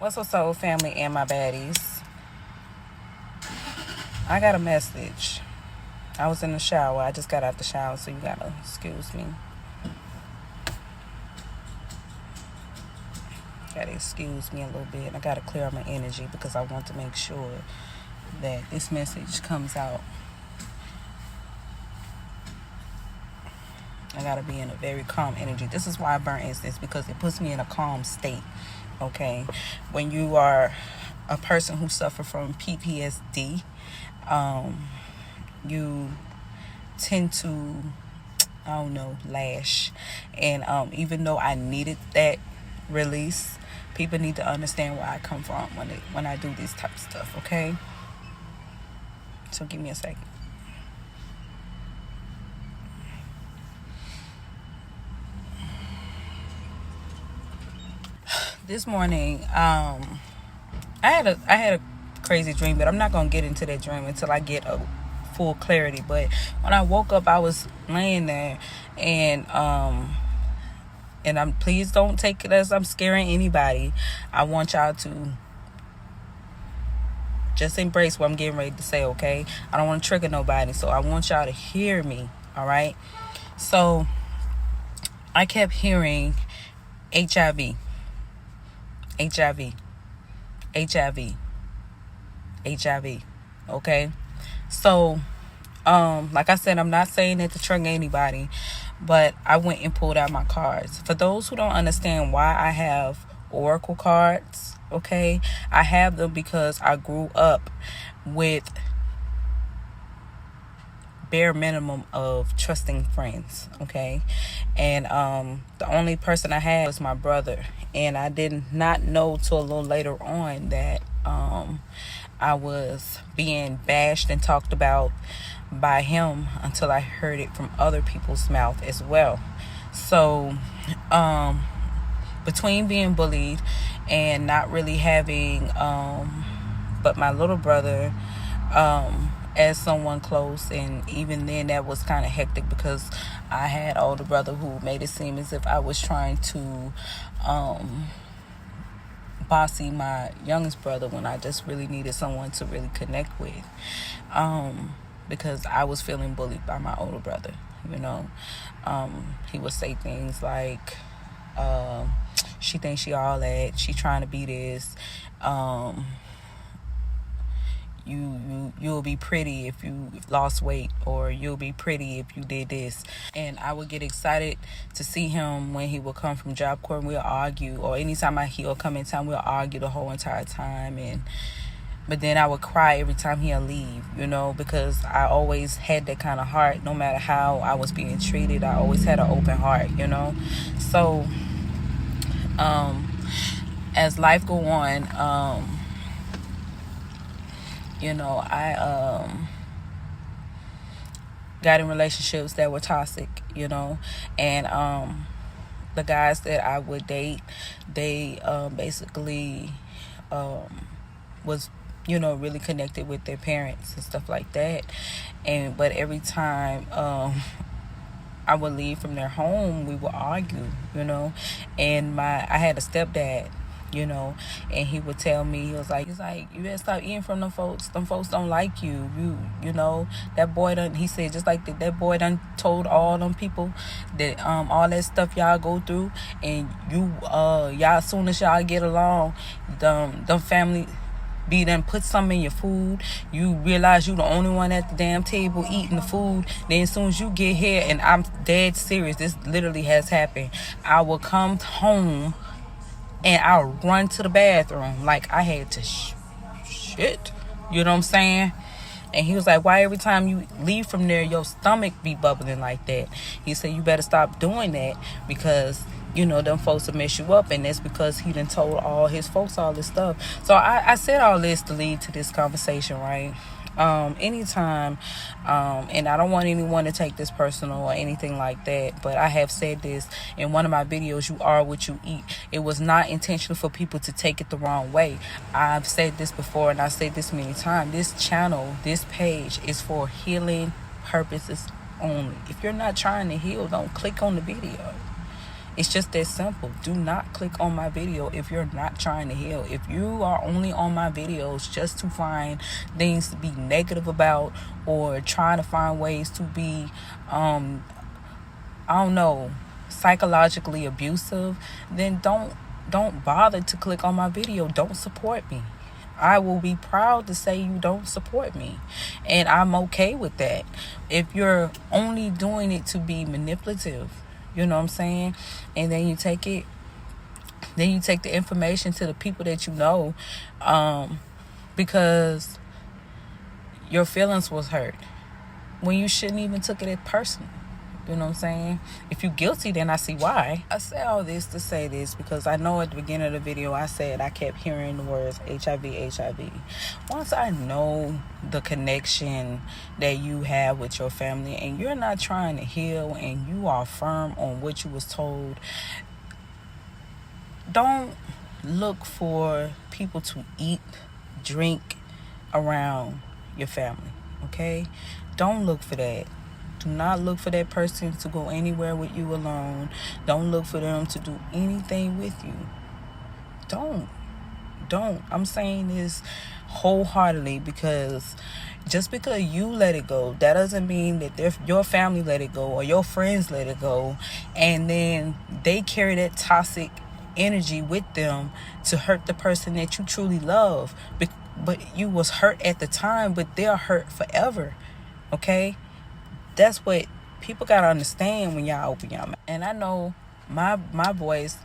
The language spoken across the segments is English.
What's up, soul family and my baddies? I got a message. I was in the shower. I just got out the shower, so you gotta excuse me. Gotta excuse me a little bit. I gotta clear my energy because I want to make sure that this message comes out. I gotta be in a very calm energy. This is why I burn incense, because it puts me in a calm state. Okay, when you are a person who suffers from PTSD, you tend to, lash. And even though I needed that release, people need to understand where I come from when I do this type of stuff. Okay, so give me a second. This morning, I had a crazy dream, but I'm not gonna get into that dream until I get a full clarity. But when I woke up, I was laying there, and please don't take it as I'm scaring anybody. I want y'all to just embrace what I'm getting ready to say. Okay, I don't want to trigger nobody, so I want y'all to hear me. All right. So I kept hearing HIV. Okay, so like I said, I'm not saying it to trigger anybody, but I went and pulled out my cards. For those who don't understand why I have oracle cards, okay, I have them because I grew up with bare minimum of trusting friends, okay, and the only person I had was my brother, and I did not know till a little later on that I was being bashed and talked about by him until I heard it from other people's mouth as well. So between being bullied and not really having but my little brother as someone close, and even then that was kind of hectic because I had older brother who made it seem as if I was trying to bossy my youngest brother when I just really needed someone to really connect with, because I was feeling bullied by my older brother. He would say things like, she thinks she all that, she trying to be this, you'll be pretty if you lost weight, or you'll be pretty if you did this. And I would get excited to see him when he would come from Job Corps, and we'll argue, or anytime he'll come in town, we'll argue the whole entire time. But then I would cry every time he'll leave, because I always had that kind of heart. No matter how I was being treated, I always had an open heart, So as life go on, I got in relationships that were toxic, and the guys that I would date, they basically was really connected with their parents and stuff like that. But every time I would leave from their home, we would argue, and I had a stepdad, and he would tell me, he's like, you better stop eating from them folks. Them folks don't like you. That boy done, he said, just like that boy done told all them people that all that stuff y'all go through, and y'all, as soon as y'all get along, them family be done put something in your food. You realize you the only one at the damn table eating the food. Then as soon as you get here, and I'm dead serious, this literally has happened, I will come home and I'll run to the bathroom like I had to shit. You know what I'm saying? And he was like, why every time you leave from there, your stomach be bubbling like that? He said, you better stop doing that, because, them folks will mess you up. And that's because he done told all his folks all this stuff. So I said all this to lead to this conversation, right? Anytime, and I don't want anyone to take this personal or anything like that, but I have said this in one of my videos, you are what you eat. It was not intentional for people to take it the wrong way. I've said this before, and I said this many times. This channel, this page is for healing purposes only. If you're not trying to heal, don't click on the video. It's just that simple. Do not click on my video if you're not trying to heal. If you are only on my videos just to find things to be negative about, or trying to find ways to be I don't know, psychologically abusive, then don't bother to click on my video. Don't support me. I will be proud to say you don't support me, and I'm okay with that. If you're only doing it to be manipulative, you know what I'm saying, and then you take the information to the people that you know, because your feelings was hurt when you shouldn't even took it as personal. You know what I'm saying? If you're guilty, then I see why. I say all this to say this because I know at the beginning of the video I said I kept hearing the words HIV, HIV. Once I know the connection that you have with your family and you're not trying to heal and you are firm on what you was told, don't look for people to eat, drink around your family, okay? Don't look for that. Do not look for that person to go anywhere with you alone. Don't look for them to do anything with you. Don't. I'm saying this wholeheartedly because just because you let it go, that doesn't mean that your family let it go or your friends let it go, and then they carry that toxic energy with them to hurt the person that you truly love. But you was hurt at the time, but they're hurt forever. Okay? That's what people gotta understand when y'all open your mouth. And I know my voice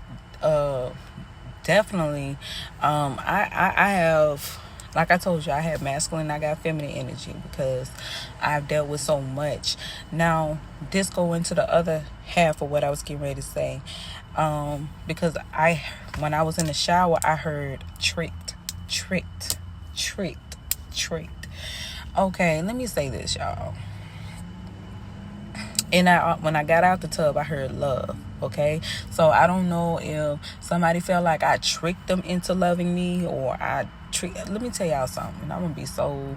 definitely I have, like I told you, I have masculine, I got feminine energy because I've dealt with so much. Now this go into the other half of what I was getting ready to say, because when I was in the shower I heard tricked. Okay, let me say this, y'all. And when I got out the tub, I heard love, okay? So I don't know if somebody felt like I tricked them into loving me, or let me tell y'all something. I'm going to be so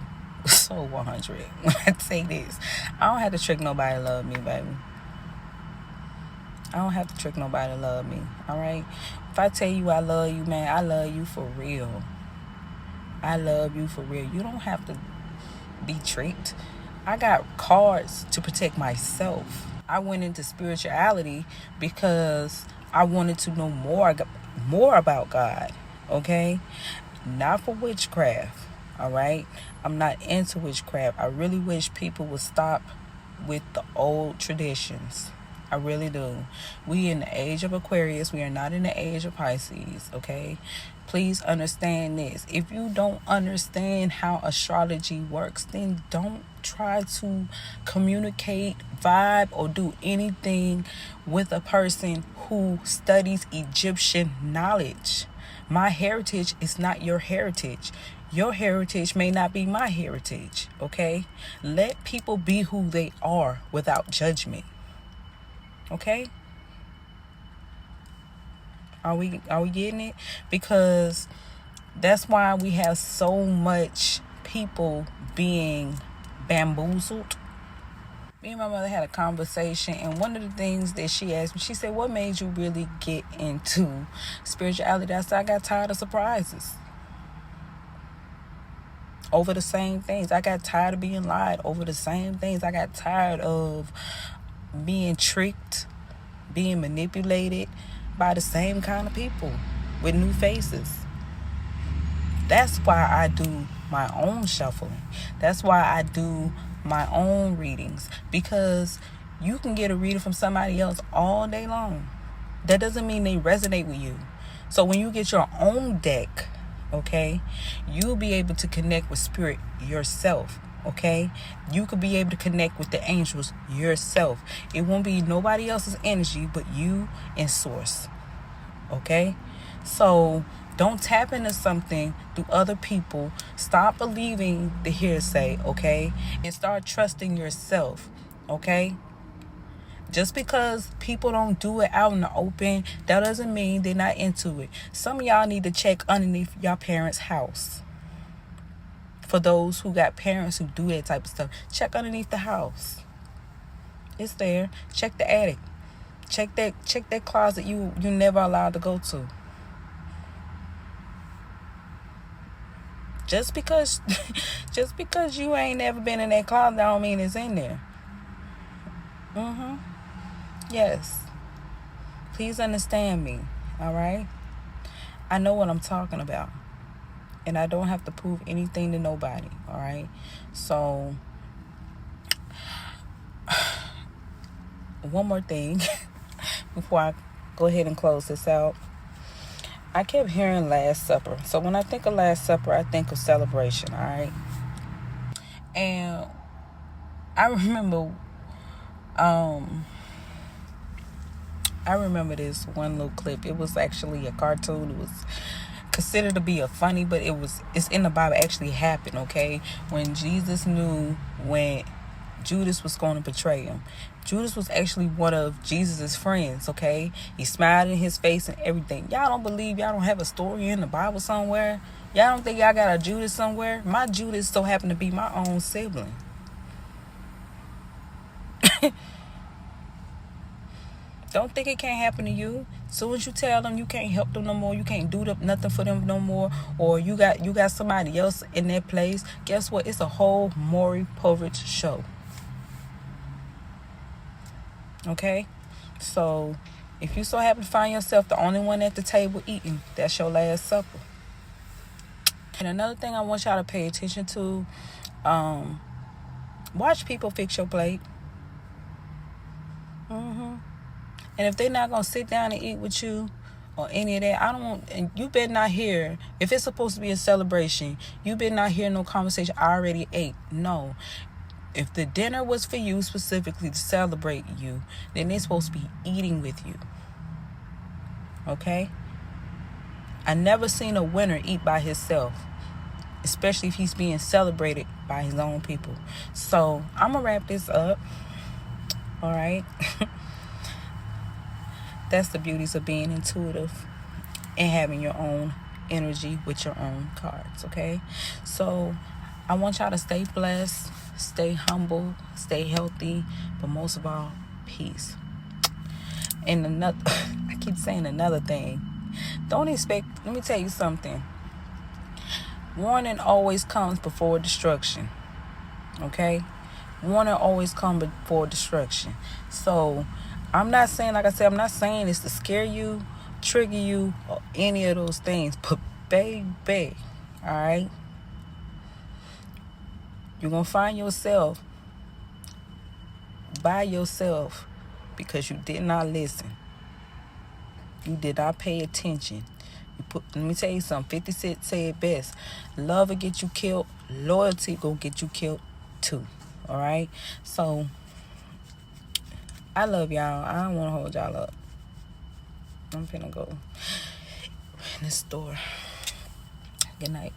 100 when I say this. I don't have to trick nobody to love me, baby. I don't have to trick nobody to love me, all right? If I tell you I love you, man, I love you for real. I love you for real. You don't have to be tricked. I got cards to protect myself. I went into spirituality because I wanted to know more about God, okay? Not for witchcraft, all right? I'm not into witchcraft. I really wish people would stop with the old traditions. I really do. We in the age of Aquarius. We are not in the age of Pisces, okay? Please understand this. If you don't understand how astrology works, then don't try to communicate, vibe, or do anything with a person who studies Egyptian knowledge. My heritage is not your heritage. Your heritage may not be my heritage, okay? Let people be who they are without judgment. Okay? Are we getting it? Because that's why we have so much people being bamboozled. Me and my mother had a conversation, and one of the things that she asked me, she said, what made you really get into spirituality? I said, I got tired of surprises over the same things. I got tired of being lied over the same things. I got tired of being tricked, being manipulated by the same kind of people with new faces. That's why I do my own shuffling. That's why I do my own readings, because you can get a reading from somebody else all day long. That doesn't mean they resonate with you. So when you get your own deck, okay, you'll be able to connect with spirit yourself. Okay, you could be able to connect with the angels yourself. It won't be nobody else's energy but you and source. Okay, so don't tap into something through other people. Stop believing the hearsay, okay, and start trusting yourself. Okay, just because people don't do it out in the open, that doesn't mean they're not into it. Some of y'all need to check underneath your parents' house. For those who got parents who do that type of stuff, check underneath the house. It's there. Check the attic. Check that closet you never allowed to go to. Just because just because you ain't never been in that closet don't mean it's in there. Yes. Please understand me. All right? I know what I'm talking about. And I don't have to prove anything to nobody. All right? So, one more thing before I go ahead and close this out. I kept hearing Last Supper. So when I think of Last Supper, I think of celebration, all right? And I remember this one little clip. It was actually a cartoon. It was considered to be a funny, but it's in the Bible. It actually happened, okay? When Jesus knew when Judas was going to betray him. Judas was actually one of Jesus' friends, okay? He smiled in his face and everything. Y'all don't believe y'all don't have a story in the Bible somewhere? Y'all don't think y'all got a Judas somewhere? My Judas so happened to be my own sibling. Don't think it can't happen to you. As soon as you tell them you can't help them no more, you can't do nothing for them no more, or you got somebody else in their place, guess what? It's a whole Maury Povich show. Okay? So, if you so happen to find yourself the only one at the table eating, that's your Last Supper. And another thing I want y'all to pay attention to, watch people fix your plate. And if they're not going to sit down and eat with you or any of that, and you better not hear, if it's supposed to be a celebration, you better not hear no conversation, I already ate. No. If the dinner was for you specifically to celebrate you, then they're supposed to be eating with you. Okay? I never seen a winner eat by himself, especially if he's being celebrated by his own people. So, I'm going to wrap this up. All right? That's the beauties of being intuitive and having your own energy with your own cards, okay? So, I want y'all to stay blessed, stay humble, stay healthy, but most of all, peace. And I keep saying another thing. Let me tell you something. Warning always comes before destruction, okay? Warning always comes before destruction. So, I'm not saying it's to scare you, trigger you, or any of those things. But baby, all right? You're going to find yourself by yourself because you did not listen. You did not pay attention. Let me tell you something. 50 Cent said it best. Love will get you killed. Loyalty going to get you killed too. All right? So, I love y'all. I don't want to hold y'all up. I'm finna go in the store. Good night.